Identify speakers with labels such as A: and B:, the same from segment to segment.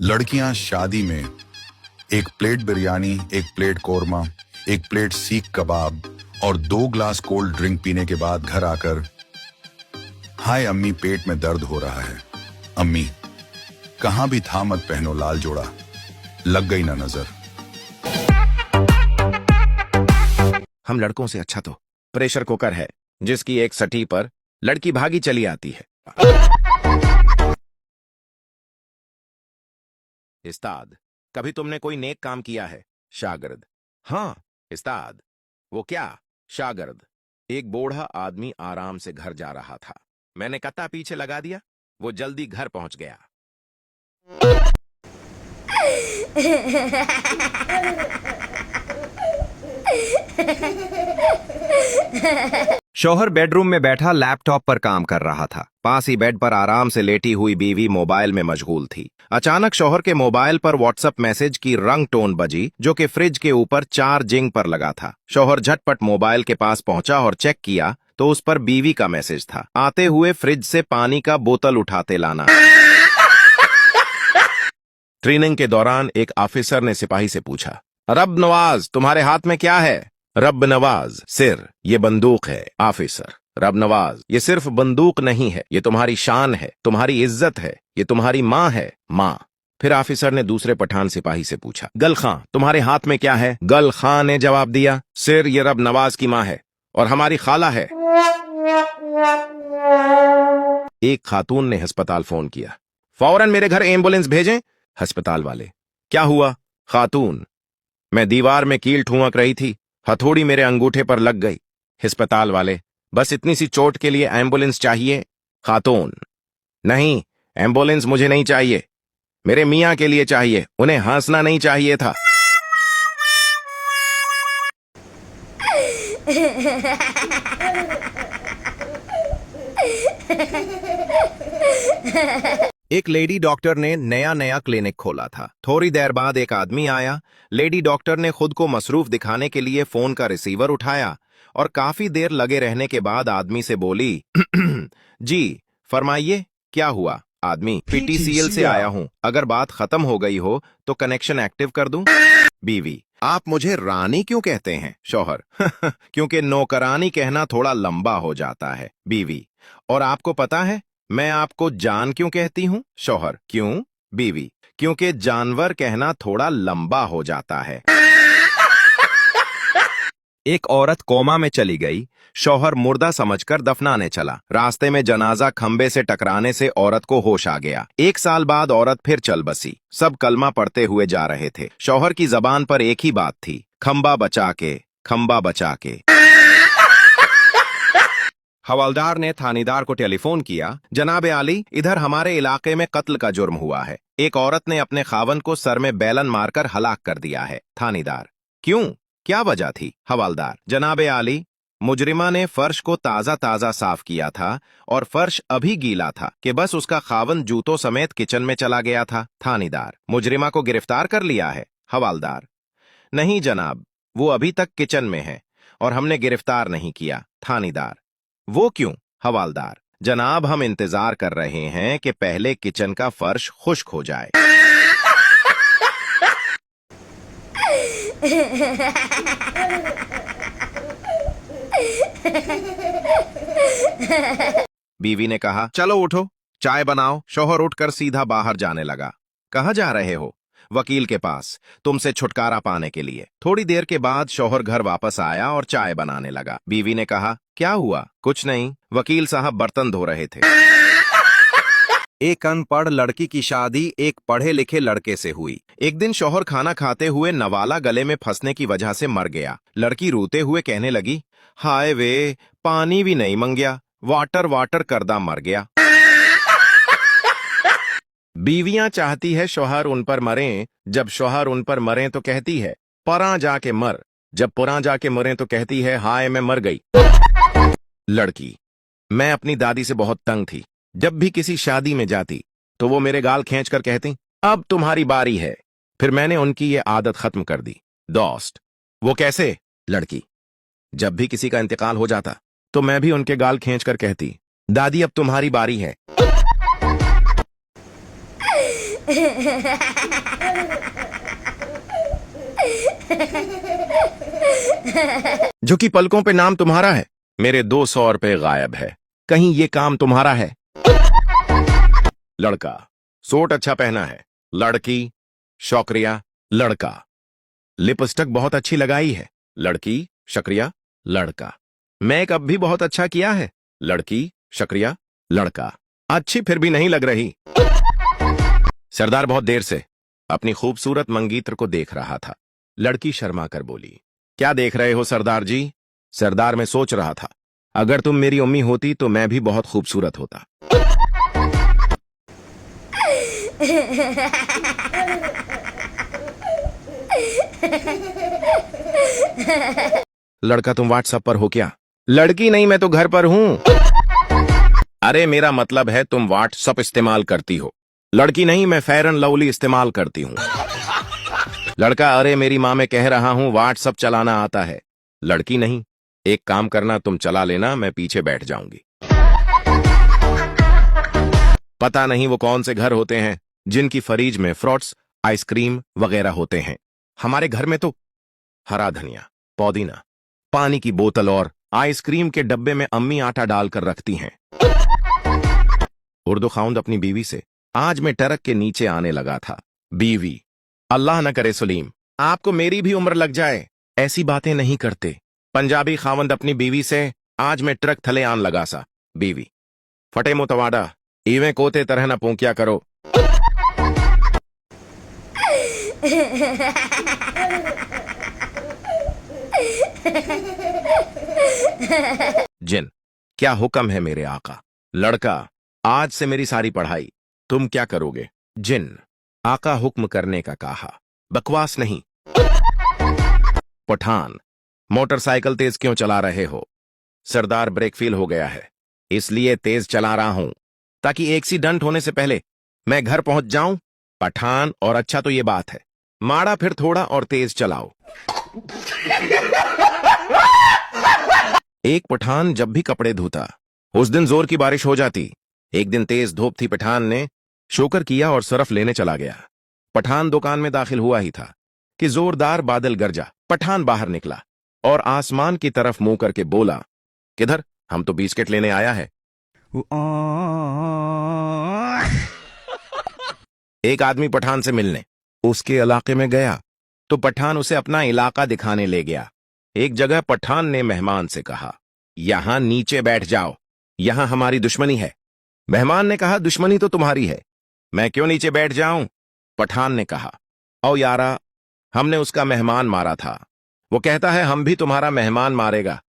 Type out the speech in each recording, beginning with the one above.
A: लड़कियां शादी में एक प्लेट बिरयानी, एक प्लेट कोरमा, एक प्लेट सीख कबाब और 2 ग्लास कोल्ड ड्रिंक पीने के बाद घर आकर, हाय अम्मी पेट में दर्द हो रहा है, अम्मी कहां भी था मत पहनो लाल जोड़ा, लग गई ना नजर।
B: हम लड़कों से अच्छा तो प्रेशर कुकर है जिसकी एक सटी पर लड़की भागी चली आती है। उस्ताद, कभी तुमने कोई नेक काम किया है? शागिर्द: हाँ उस्ताद। वो क्या? शागिर्द: एक बूढ़ा आदमी आराम से घर जा रहा था, मैंने कत्ता पीछे लगा दिया, वो जल्दी घर पहुंच गया।
C: शौहर बेडरूम में बैठा लैपटॉप पर काम कर रहा था। पास ही बेड पर आराम से लेटी हुई बीवी मोबाइल में मशगूल थी। अचानक शौहर के मोबाइल पर व्हाट्सएप मैसेज की रंग टोन बजी जो कि फ्रिज के ऊपर चार्जिंग पर लगा था। शौहर झटपट मोबाइल के पास पहुंचा और चेक किया तो उस पर बीवी का मैसेज था, आते हुए फ्रिज से पानी का बोतल उठाते लाना।
B: ट्रेनिंग के दौरान एक ऑफिसर ने सिपाही से पूछा, रब नवाज तुम्हारे हाथ में क्या है? रब नवाज: सिर, ये बंदूक है। ऑफिसर: रब नवाज, ये सिर्फ बंदूक नहीं है, ये तुम्हारी शान है, तुम्हारी इज्जत है, ये तुम्हारी माँ है, माँ। फिर ऑफिसर ने दूसरे पठान सिपाही से पूछा, गल खां तुम्हारे हाथ में क्या है? गल खां ने जवाब दिया, सिर, ये रब नवाज की माँ है और हमारी खाला है। एक खातून ने अस्पताल फोन किया, फौरन मेरे घर एम्बुलेंस भेजें। अस्पताल वाले: क्या हुआ? खातून: मैं दीवार में कील ठुमक रही थी, हथौड़ी मेरे अंगूठे पर लग गई। अस्पताल वाले: बस इतनी सी चोट के लिए एम्बुलेंस चाहिए? खातून: नहीं, एम्बुलेंस मुझे नहीं चाहिए, मेरे मियां के लिए चाहिए, उन्हें हंसना नहीं चाहिए था।
C: एक लेडी डॉक्टर ने नया क्लिनिक खोला था। थोड़ी देर बाद एक आदमी आया। लेडी डॉक्टर ने खुद को मसरूफ दिखाने के लिए फोन का रिसीवर उठाया और काफी देर लगे रहने के बाद आदमी से बोली, जी फरमाइए क्या हुआ? आदमी: पीटीसीएल से आया हूं, अगर बात खत्म हो गई हो तो कनेक्शन एक्टिव कर दूं। बीवी: आप मुझे रानी क्यों कहते हैं? शौहर: क्योंकि नौकरानी कहना थोड़ा लंबा हो जाता है। बीवी: और आपको पता है मैं आपको जान क्यों कहती हूं? शौहर: क्यों? बीवी: क्योंकि जानवर कहना थोड़ा लंबा हो जाता है। एक औरत कोमा में चली गई। शौहर मुर्दा समझकर दफनाने चला। रास्ते में जनाजा खंबे से टकराने से औरत को होश आ गया। 1 साल बाद औरत फिर चल बसी। सब कलमा पढ़ते हुए जा रहे थे। शौहर की जबान पर एक ही बात थी, खंबा बचा के, खंबा बचा के। हवलदार ने थानेदार को टेलीफोन किया, जनाब आली, इधर हमारे इलाके में कत्ल का जुर्म हुआ है। एक औरत ने अपने खावन को सर में बैलन मारकर हलाक कर दिया है। थानेदार: क्यों, क्या वजह थी? हवलदार: जनाब आली, मुजरिमा ने फर्श को ताजा ताजा साफ किया था और फर्श अभी गीला था कि बस उसका खावन जूतों समेत किचन में चला गया था। थानेदार: मुजरिमा को गिरफ्तार कर लिया है? हवलदार: नहीं जनाब, वो अभी तक किचन में है और हमने गिरफ्तार नहीं किया। थानेदार: वो क्यों? हवलदार: जनाब, हम इंतजार कर रहे हैं कि पहले किचन का फर्श खुश्क हो जाए। बीवी ने कहा, चलो उठो, चाय बनाओ। शौहर उठकर सीधा बाहर जाने लगा। कहाँ जा रहे हो? वकील के पास, तुमसे छुटकारा पाने के लिए। थोड़ी देर के बाद शौहर घर वापस आया और चाय बनाने लगा। बीवी ने कहा, क्या हुआ? कुछ नहीं, वकील साहब बर्तन धो रहे थे। एक अनपढ़ लड़की की शादी एक पढ़े लिखे लड़के से हुई। एक दिन शौहर खाना खाते हुए नवाला गले में फंसने की वजह से मर गया। लड़की रोते हुए कहने लगी, हाय वे, पानी भी नहीं मंगया, वाटर वाटर करदा मर गया।
B: बीवियां चाहती है शौहर उन पर मरें, जब शौहर उन पर मरें तो कहती है, परां जाके मर, जब पुरां जाके मरें तो कहती है, हाय मैं मर गई। लड़की: मैं अपनी दादी से बहुत तंग थी, जब भी किसी शादी में जाती तो वो मेरे गाल खींचकर कहती, अब तुम्हारी बारी है। फिर मैंने उनकी ये आदत खत्म कर दी। दोस्त: वो कैसे? लड़की: जब भी किसी का इंतकाल हो जाता तो मैं भी उनके गाल खींचकर कहती, दादी अब तुम्हारी बारी है। जो कि पलकों पे नाम तुम्हारा है। मेरे 200 रुपए गायब है, कहीं ये काम तुम्हारा है? लड़का, सूट अच्छा पहना है। लड़की, शुक्रिया। लड़का, लिपस्टिक बहुत अच्छी लगाई है। लड़की, शुक्रिया। लड़का, मेकअप भी बहुत अच्छा किया है। लड़की, शुक्रिया। लड़का, अच्छी फिर भी नहीं लग रही। सरदार बहुत देर से अपनी खूबसूरत मंगीत्र को देख रहा था। लड़की शर्मा कर बोली, क्या देख रहे हो सरदार जी? सरदार, मैं सोच रहा था अगर तुम मेरी अम्मी होती तो मैं भी बहुत खूबसूरत होता। लड़का, तुम व्हाट्सएप पर हो क्या? लड़की, नहीं, मैं तो घर पर हूं। अरे मेरा मतलब है तुम व्हाट्सएप इस्तेमाल करती हो। लड़की, नहीं, मैं फेयर एंड लवली इस्तेमाल करती हूं। लड़का, अरे मेरी माँ, मैं कह रहा हूं व्हाट्सएप चलाना आता है। लड़की, नहीं, एक काम करना, तुम चला लेना, मैं पीछे बैठ जाऊंगी। पता नहीं वो कौन से घर होते हैं जिनकी फरीज में फ्रूट्स, आइसक्रीम वगैरह होते हैं। हमारे घर में तो हरा धनिया, पुदीना, पानी की बोतल और आइसक्रीम के डब्बे में अम्मी आटा डालकर रखती हैं। उर्दू खाउंद अपनी बीवी से, आज मैं ट्रक के नीचे आने लगा था। बीवी, अल्लाह न करे सलीम, आपको मेरी भी उम्र लग जाए, ऐसी बातें नहीं करते। पंजाबी खावंद अपनी बीवी से, आज मैं ट्रक थले आन लगा सा। बीवी, फटे मुतवाडा, इवें कोते तरह न पूंकिया करो। जिन, क्या हुक्म है मेरे आका? लड़का, आज से मेरी सारी पढ़ाई तुम क्या करोगे? जिन, आका हुक्म करने का कहा, बकवास नहीं। पठान, मोटरसाइकिल तेज क्यों चला रहे हो? सरदार, ब्रेक फेल हो गया है, इसलिए तेज चला रहा हूं ताकि एक्सीडेंट होने से पहले मैं घर पहुंच जाऊं। पठान, और अच्छा तो ये बात है, माड़ा फिर थोड़ा और तेज चलाओ। एक पठान जब भी कपड़े धोता उस दिन जोर की बारिश हो जाती। एक दिन तेज धूप थी, पठान ने शोकर किया और सरफ लेने चला गया। पठान दुकान में दाखिल हुआ ही था कि जोरदार बादल गरजा। पठान बाहर निकला और आसमान की तरफ मुंह करके बोला, किधर? हम तो बिस्किट लेने आया है। एक आदमी पठान से मिलने उसके इलाके में गया तो पठान उसे अपना इलाका दिखाने ले गया। एक जगह पठान ने मेहमान से कहा, यहां नीचे बैठ जाओ, यहां हमारी दुश्मनी है। मेहमान ने कहा, दुश्मनी तो तुम्हारी है, मैं क्यों नीचे बैठ जाऊं? पठान ने कहा, ओ यारा, हमने उसका मेहमान मारा था, वो कहता है हम भी तुम्हारा मेहमान मारेगा।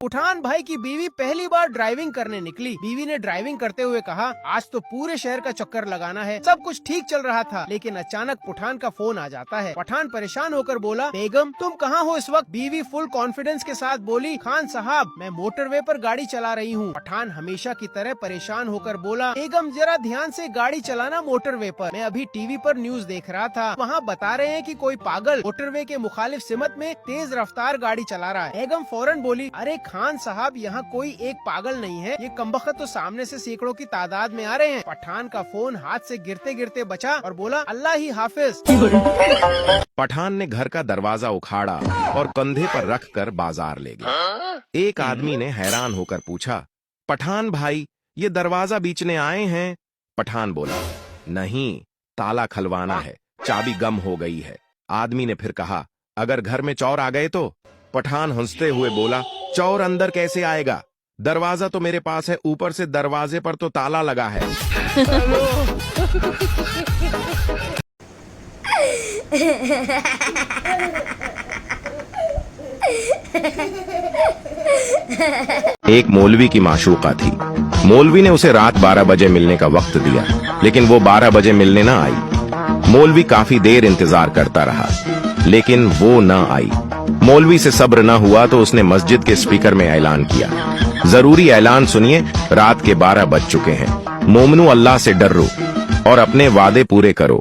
D: पठान भाई की बीवी पहली बार ड्राइविंग करने निकली। बीवी ने ड्राइविंग करते हुए कहा, आज तो पूरे शहर का चक्कर लगाना है। सब कुछ ठीक चल रहा था, लेकिन अचानक पठान का फोन आ जाता है। पठान परेशान होकर बोला, बेगम तुम कहाँ हो इस वक्त? बीवी फुल कॉन्फिडेंस के साथ बोली, खान साहब मैं मोटरवे पर गाड़ी चला रही हूँ। पठान हमेशा की तरह परेशान होकर बोला, बेगम जरा ध्यान से गाड़ी चलाना मोटरवे पर। मैं अभी टीवी पर न्यूज देख रहा था, वहाँ बता रहे हैं कि कोई पागल मोटरवे के मुखालिफ सिमत में तेज रफ्तार गाड़ी चला रहा है। बेगम फौरन बोली, अरे खान साहब यहाँ कोई एक पागल नहीं है, ये कमबख्त तो सामने से सैकड़ों की तादाद में आ रहे हैं। पठान का फोन हाथ से गिरते गिरते बचा और बोला, अल्लाह ही हाफिज।
B: पठान ने घर का दरवाजा उखाड़ा और कंधे पर रखकर बाजार ले गया। एक आदमी ने हैरान होकर पूछा, पठान भाई ये दरवाजा बेचने आए हैं? पठान बोला, नहीं, ताला खलवाना है, चाबी गम हो गई है। आदमी ने फिर कहा, अगर घर में चोर आ गए तो? पठान हंसते हुए बोला, चोर अंदर कैसे आएगा? दरवाजा तो मेरे पास है, ऊपर से दरवाजे पर तो ताला लगा है। एक मौलवी की माशूका थी। मौलवी ने उसे रात 12 बजे मिलने का वक्त दिया, लेकिन वो 12 बजे मिलने ना आई। मौलवी काफी देर इंतजार करता रहा, लेकिन वो ना आई। मौलवी से सब्र न हुआ तो उसने मस्जिद के स्पीकर में ऐलान किया, जरूरी ऐलान सुनिए, रात के 12 बज चुके हैं, मोमनू अल्लाह से डरो और अपने वादे पूरे करो।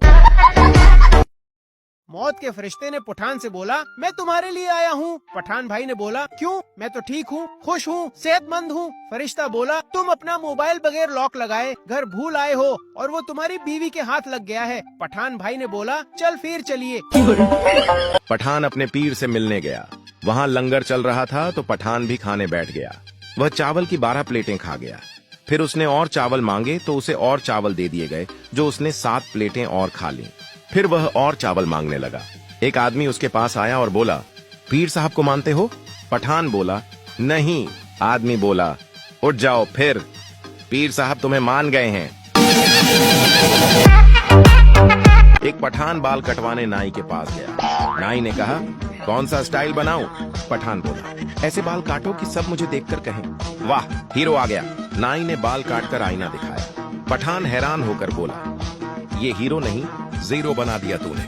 D: मौत के फरिश्ते ने पठान से बोला, मैं तुम्हारे लिए आया हूँ। पठान भाई ने बोला, क्यों? मैं तो ठीक हूँ, खुश हूँ, सेहतमंद हूँ। फरिश्ता बोला, तुम अपना मोबाइल बगैर लॉक लगाए घर भूल आए हो और वो तुम्हारी बीवी के हाथ लग गया है। पठान भाई ने बोला, चल फिर चलिए।
B: पठान अपने पीर से मिलने गया। वहाँ लंगर चल रहा था तो पठान भी खाने बैठ गया। वह चावल की 12 प्लेटें खा गया। फिर उसने और चावल मांगे तो उसे और चावल दे दिए गए, जो उसने 7 प्लेटें और खा लीं। फिर वह और चावल मांगने लगा। एक आदमी उसके पास आया और बोला, पीर साहब को मानते हो? पठान बोला, नहीं। आदमी बोला, उठ जाओ फिर, पीर साहब तुम्हें मान गए हैं। एक पठान बाल कटवाने नाई के पास गया। नाई ने कहा, कौन सा स्टाइल बनाऊं? पठान बोला, ऐसे बाल काटो कि सब मुझे देखकर कहें, वाह हीरो आ गया। नाई ने बाल काटकर आईना दिखाया। पठान हैरान होकर बोला, ये हीरो नहीं, जीरो बना दिया तूने।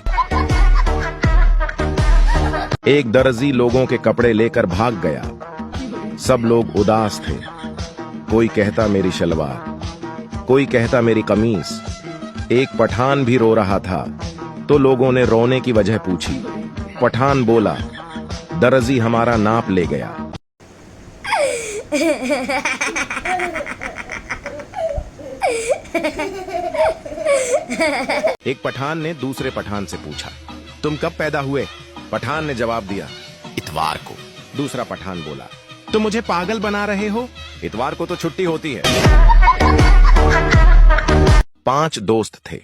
B: एक दर्जी लोगों के कपड़े लेकर भाग गया। सब लोग उदास थे। कोई कहता मेरी शलवार, कोई कहता मेरी कमीज। एक पठान भी रो रहा था तो लोगों ने रोने की वजह पूछी। पठान बोला, दर्जी हमारा नाप ले गया। एक पठान ने दूसरे पठान से पूछा, तुम कब पैदा हुए? पठान ने जवाब दिया, इतवार को। दूसरा पठान बोला, तुम मुझे पागल बना रहे हो? इतवार को तो छुट्टी होती है। 5 दोस्त थे।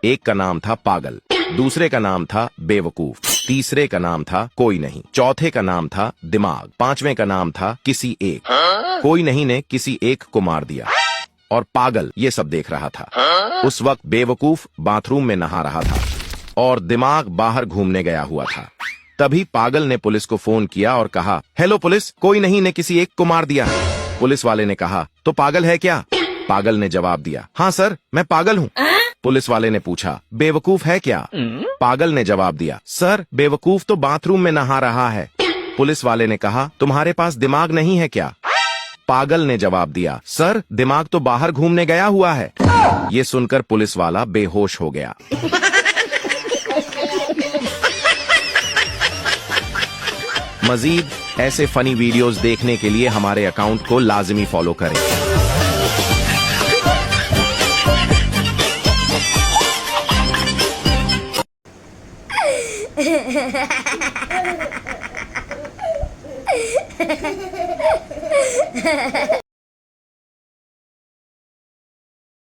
B: एक का नाम था पागल, दूसरे का नाम था बेवकूफ, तीसरे का नाम था कोई नहीं, चौथे का नाम था दिमाग, 5वें का नाम था किसी एक। कोई नहीं ने किसी एक को मार दिया और पागल ये सब देख रहा था। उस वक्त बेवकूफ बाथरूम में नहा रहा था और दिमाग बाहर घूमने गया हुआ था। तभी पागल ने पुलिस को फोन किया और कहा, हेलो पुलिस, कोई नहीं ने किसी एक को मार दिया। पुलिस वाले ने कहा, तो पागल है क्या? पागल ने जवाब दिया, हाँ सर, मैं पागल हूँ। पुलिस वाले ने पूछा, बेवकूफ है क्या? पागल ने जवाब दिया, सर बेवकूफ तो बाथरूम में नहा रहा है। पुलिस वाले ने कहा, तुम्हारे पास दिमाग नहीं है क्या? पागल ने जवाब दिया, सर दिमाग तो बाहर घूमने गया हुआ है। ये सुनकर पुलिस वाला बेहोश हो गया। मजीद ऐसे फनी वीडियोस देखने के लिए हमारे अकाउंट को लाजमी फॉलो करें।